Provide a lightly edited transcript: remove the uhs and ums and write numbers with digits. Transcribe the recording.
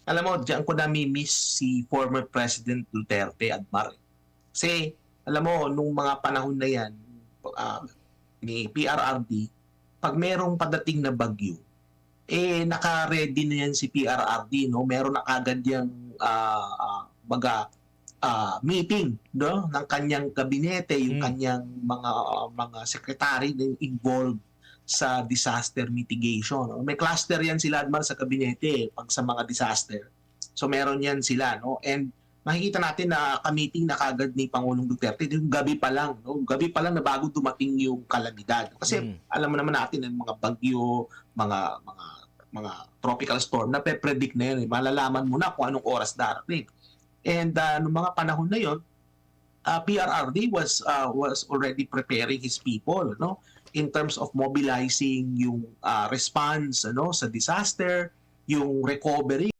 Alam mo, diyan ko nami-miss si former President Duterte, Admar. Kasi alam mo nung mga panahon na 'yan, ah, ni PRRD, 'pag merong padating na bagyo, naka-ready na 'yan si PRRD 'no, meron na kaagad yang, meeting 'no, ng kanyang gabinete, yung Hmm, kanyang mga secretary na involved sa disaster mitigation 'no. May cluster 'yan sila Admar sa gabinete, 'pag sa mga disaster. So meron 'yan sila 'no, and makikita natin na ka-meeting na kaagad ni Pangulong Duterte yung gabi pa lang 'no, gabi pa lang na bago dumating yung kalamidad. Kasi mm. alam mo naman natin ang mga bagyo, mga tropical storm nape-predict na 'yan, malalaman mo na kung anong oras darating. And, nung mga panahon na 'yon, PRRD was already preparing his people, no, in terms of mobilizing yung response ano sa disaster, yung recovery